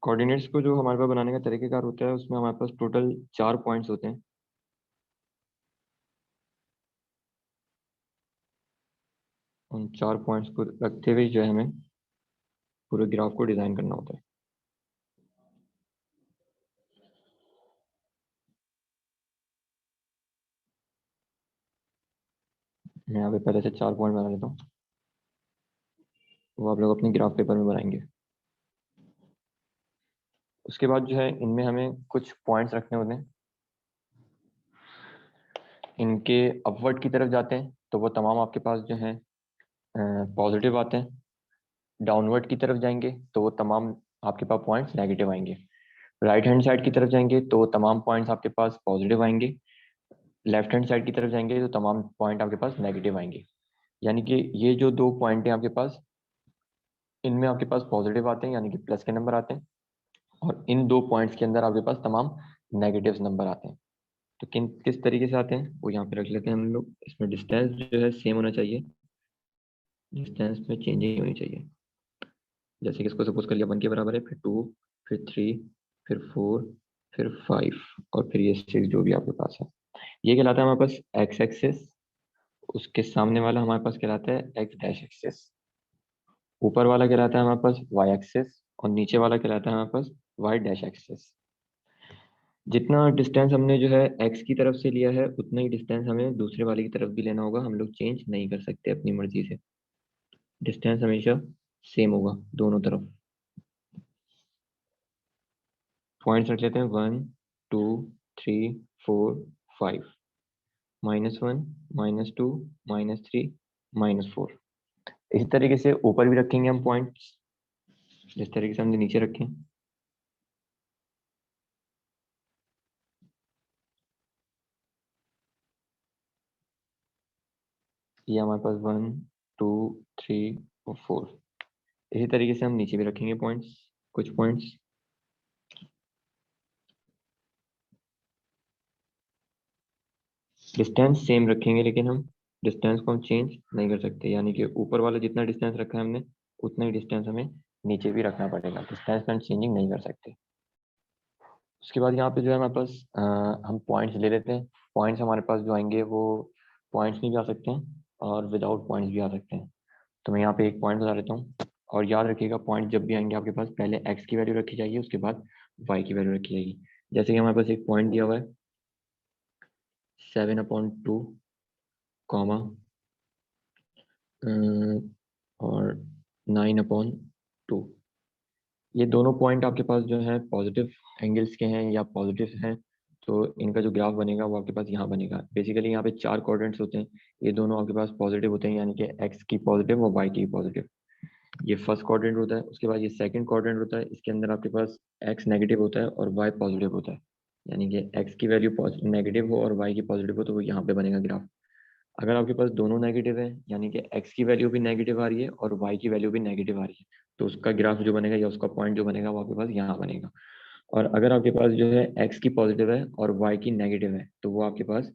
Coordinates को जो हमारे पास बनाने का तरीकेकार होता है उसमें हमारे पास टोटल 4 पॉइंट्स होते हैं। उन 4 पॉइंट्स को रखते हुए जो है हमें पूरे ग्राफ को डिजाइन करना होता है। मैं यहाँ पे पहले से 4 पॉइंट बना लेता हूँ, वो आप लोग अपने ग्राफ पेपर में बनाएंगे। उसके बाद जो है इनमें हमें कुछ पॉइंट्स रखने होते हैं। इनके अपवर्ड की तरफ जाते हैं तो वो तमाम आपके पास जो है पॉजिटिव आते हैं। डाउनवर्ड की तरफ जाएंगे तो वो तमाम आपके पास पॉइंट्स नेगेटिव आएंगे। राइट हैंड साइड की तरफ जाएंगे तो तमाम पॉइंट्स आपके पास पॉजिटिव आएंगे। लेफ्ट हैंड साइड की तरफ जाएंगे तो तमाम पॉइंट आपके पास नेगेटिव आएंगे। यानी कि ये जो 2 पॉइंट हैं आपके पास, इनमें आपके पास पॉजिटिव आते हैं यानी कि प्लस के नंबर आते हैं, और इन 2 पॉइंट्स के अंदर आपके पास तमाम नेगेटिव नंबर आते हैं। तो किस तरीके से आते हैं वो यहाँ पे रख लेते हैं हम लोग। इसमें डिस्टेंस जो है सेम होना चाहिए, डिस्टेंस में चेंजिंग होनी चाहिए। जैसे कि इसको सपोज कर लिया 1 के बराबर है, फिर 2, फिर 3, फिर 4, फिर 5 और फिर ये 6 जो भी आपके पास है। ये कहलाता है हमारे पास एक्स एक्सिस। उसके सामने वाला हमारे पास कहलाता है एक्स डैश एक्सिस। ऊपर वाला कहलाता है हमारे पास वाई एक्सिस, और नीचे वाला कहलाता है हमारे पास वाई डैश एक्सिस। जितना डिस्टेंस हमने जो है एक्स की तरफ से लिया है उतना ही डिस्टेंस हमें दूसरे वाले की तरफ भी लेना होगा। हम लोग चेंज नहीं कर सकते अपनी मर्जी से। डिस्टेंस हमेशा सेम होगा दोनों तरफ। पॉइंट्स रख लेते हैं 1, 2, 3, 4, 5। -1, -2, -3, -4। इसी तरीके से ऊपर भी रखेंगे हम पॉइंट्स, जिस तरीके से हमने नीचे रखे। ये हमारे पास 1, 2, 3 और 4। इसी तरीके से हम नीचे भी रखेंगे पॉइंट्स, कुछ पॉइंट्स। डिस्टेंस सेम रखेंगे लेकिन हम डिस्टेंस को हम चेंज नहीं कर सकते। यानी कि ऊपर वाला जितना डिस्टेंस रखा है हमने उतना ही डिस्टेंस हमें नीचे भी रखना पड़ेगा। डिस्टेंस हम चेंजिंग नहीं कर सकते। उसके बाद यहाँ पे जो है हमारे पास हम पॉइंट्स ले लेते हैं। पॉइंट्स हमारे पास जो आएंगे वो पॉइंट्स में भी आ सकते हैं और विदाउट पॉइंट्स भी आ सकते हैं। तो मैं यहाँ पे एक पॉइंट बता देता हूँ। और याद रखिएगा पॉइंट जब भी आएंगे आपके पास पहले एक्स की वैल्यू रखी जाएगी, उसके बाद वाई की वैल्यू रखी जाएगी। जैसे कि हमारे पास एक पॉइंट दिया हुआ है 7/2, कॉमा और 9/2। ये दोनों पॉइंट आपके पास जो है पॉजिटिव एंगल्स के हैं या पॉजिटिव हैं। तो इनका जो ग्राफ बनेगा वो आपके पास यहाँ बनेगा। बेसिकली यहाँ पे 4 क्वाड्रेंट्स होते हैं। ये दोनों आपके पास पॉजिटिव होते हैं, यानी कि एक्स की पॉजिटिव और वाई की पॉजिटिव। ये फर्स्ट क्वाड्रेंट होता है। उसके बाद ये सेकंड क्वाड्रेंट होता है। इसके अंदर आपके पास एक्स नेगेटिव होता है और वाई पॉजिटिव होता है। यानी कि एक्स की वैल्यू नेगेटिव हो और वाई की पॉजिटिव हो तो वो यहाँ पे बनेगा ग्राफ। अगर आपके पास दोनों नेगेटिव है, यानी कि एक्स की वैल्यू भी नेगेटिव आ रही है और वाई की वैल्यू भी नेगेटिव आ रही है, तो उसका ग्राफ जो बनेगा या उसका पॉइंट जो बनेगा वो आपके पास यहाँ बनेगा। और अगर आपके पास जो है एक्स की पॉजिटिव है और वाई की नेगेटिव है तो वो आपके पास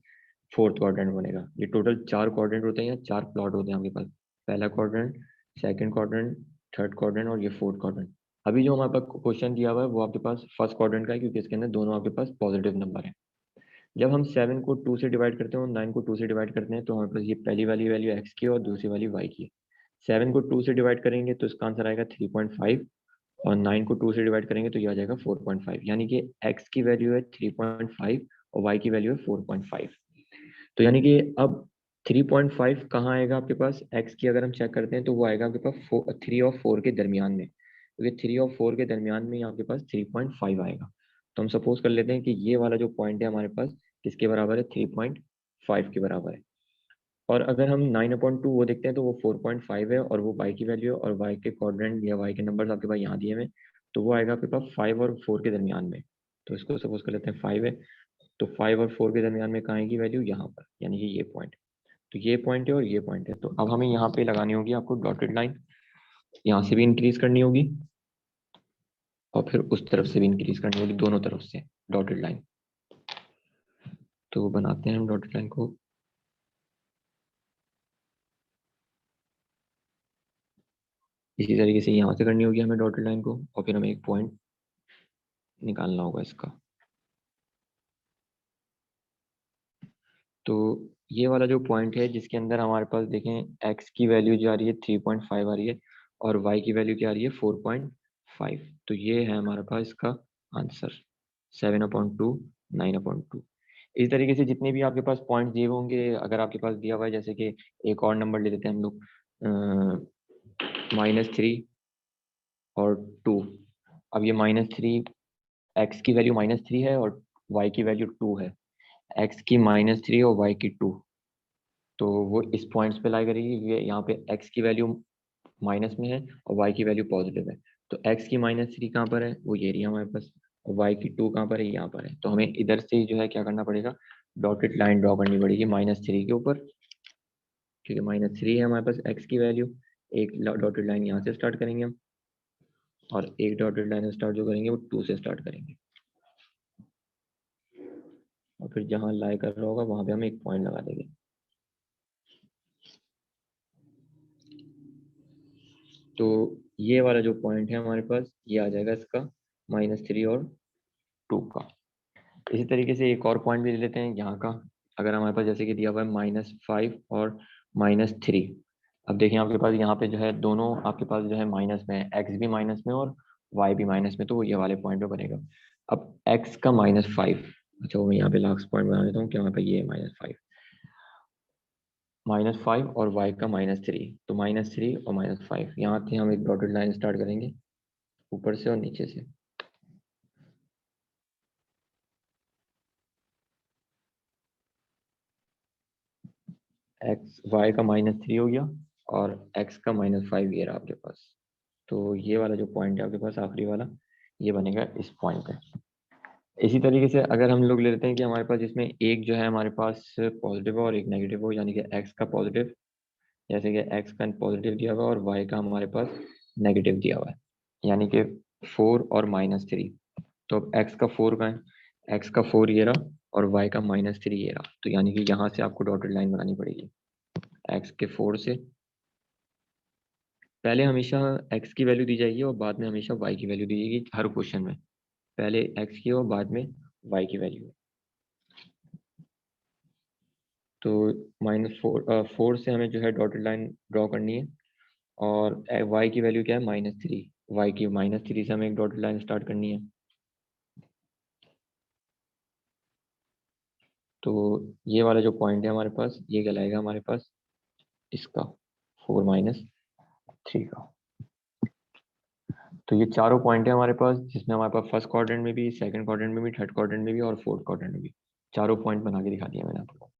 फोर्थ क्वाड्रेंट बनेगा। ये टोटल 4 क्वाड्रेंट होते हैं या 4 प्लॉट होते हैं आपके पास। पहला quadrant, second quadrant, third quadrant और ये फोर्थ क्वाड्रेंट। अभी जो हमारे पास क्वेश्चन दिया हुआ है वो आपके पास फर्स्ट क्वाड्रेंट का है, क्योंकि इसके अंदर दोनों आपके पास पॉजिटिव नंबर है। जब हम 7 को 2 से डिवाइड करते हैं और 9 को 2 से डिवाइड करते हैं तो हमारे पास ये पहली वाली वैल्यू एक्स की और दूसरी वाली वाई की है। 7 को 2 से डिवाइड करेंगे तो इसका आंसर आएगा 3.5, और 9 को 2 से डिवाइड करेंगे तो ये आ जाएगा 4.5। यानी कि एक्स की वैल्यू है 3.5 और वाई की वैल्यू है 4.5। तो यानी कि अब 3.5 कहाँ आएगा आपके पास। एक्स की अगर हम चेक करते हैं तो वो आएगा आपके पास 3 और 4 के दरमियान में, क्योंकि 3 और 4 के दरमियान में आपके पास 3.5 आएगा। तो हम सपोज कर लेते हैं कि ये वाला जो पॉइंट है हमारे पास किसके बराबर है, 3.5 के बराबर है। और अगर हम 9/2 वो देखते हैं तो वो 4.5 है और वो वाई की वैल्यू है, और वाई के क्वाड्रेंट या वाई के नंबर्स आपके पास यहाँ दिए हुए हैं, तो वो आएगा आपके पास 5 और 4 के दरमियान में। तो इसको सपोज कर लेते हैं 5 है, तो 5 और 4 के दरमियान में कहाँ आएगी वैल्यू, यहाँ पर, यानी कि ये पॉइंट। तो ये पॉइंट है और ये पॉइंट है। तो अब हमें यहाँ पे लगानी होगी आपको डॉटेड लाइन। यहाँ से भी इंक्रीज करनी होगी और फिर उस तरफ से भी इंक्रीज करनी होगी, दोनों तरफ से डॉटेड लाइन। तो बनाते हैं हम डॉटेड लाइन को। इसी तरीके से यहाँ से करनी होगी हमें डॉटेड लाइन को, और फिर हमें एक पॉइंट निकालना होगा इसका। तो ये वाला जो पॉइंट है जिसके अंदर हमारे पास देखें x की वैल्यू जो आ रही है 3.5 आ रही है और y की वैल्यू क्या आ रही है 4.5, तो ये है हमारे पास इसका आंसर 7/2 9/2। इस तरीके से जितने भी आपके पास पॉइंट दिए होंगे, अगर आपके पास दिया हुआ है जैसे कि एक और नंबर ले लेते हैं हम लोग -3 और 2। अब ये -3, x की वैल्यू -3 है और y की वैल्यू 2 है, x की -3 और y की 2, तो वो इस पॉइंट्स पे लाई करेगी। ये यहाँ पे x की वैल्यू माइनस में है और y की वैल्यू पॉजिटिव है, तो x की -3 कहाँ पर है, वो ये रही है हमारे पास, और y की 2 कहाँ पर है, यहाँ पर है। तो हमें इधर से जो है क्या करना पड़ेगा, डॉटेड लाइन ड्रॉ करनी पड़ेगी -3 के ऊपर, क्योंकि -3 है हमारे पास x की वैल्यू। एक डॉटेड लाइन यहाँ से स्टार्ट करेंगे हम, और एक डॉटेड लाइन स्टार्ट जो करेंगे वो 2 से स्टार्ट करेंगे, और फिर जहाँ लाई कर रहा होगा वहां पे हम एक पॉइंट लगा देंगे। तो ये वाला जो पॉइंट है हमारे पास, ये आ जाएगा इसका -3 और 2 का। इसी तरीके से एक और पॉइंट भी ले लेते हैं यहाँ का। अगर हमारे पास जैसे कि दिया हुआ है -5 और -3, अब देखिए आपके पास यहाँ पे जो है दोनों आपके पास जो है माइनस में है, x भी माइनस में और y भी माइनस में, तो वो ये वाले पॉइंट पे बनेगा। अब x का -5, अच्छा वो मैं यहाँ पे लास्ट पॉइंट बना देता हूँ क्या, यहाँ पे ये -5 और y का -3, तो -3 और -5 यहाँ से हम एक डॉटेड लाइन स्टार्ट करेंगे ऊपर से और नीचे से। y का -3 हो गया और x का -5 ये रहा आपके पास। तो ये वाला जो पॉइंट है आपके पास आखिरी वाला, ये बनेगा इस पॉइंट पे। इसी तरीके से अगर हम लोग ले लेते हैं कि हमारे पास इसमें एक जो है हमारे पास पॉजिटिव और एक नेगेटिव हो, यानी कि x का पॉजिटिव, जैसे कि x का पॉजिटिव दिया हुआ है और y का हमारे पास नेगेटिव दिया हुआ है, यानी कि 4 और -3। तो अब x का 4 का है, x का 4 ये रहा और y का -3 ये रहा, तो यानी कि यहाँ से आपको डॉटेड लाइन बनानी पड़ेगी x के 4 से। पहले हमेशा x की वैल्यू दी जाएगी और बाद में हमेशा y की वैल्यू दी जाएगी हर क्वेश्चन में, पहले x की और बाद में y की वैल्यू। तो -4 से हमें जो है डॉटेड लाइन ड्रॉ करनी है, और y की वैल्यू क्या है -3, y की -3 से हमें एक डॉटेड लाइन स्टार्ट करनी है। तो ये वाला जो पॉइंट है हमारे पास, ये कहलाएगा हमारे पास इसका 4 - 3 का। तो ये चारों पॉइंट है हमारे पास, जिसमें हमारे पास फर्स्ट क्वाड्रेंट में भी, सेकंड क्वाड्रेंट में भी, थर्ड क्वाड्रेंट में भी और फोर्थ क्वाड्रेंट में भी चारों पॉइंट बना के दिखा दिया मैंने आपको।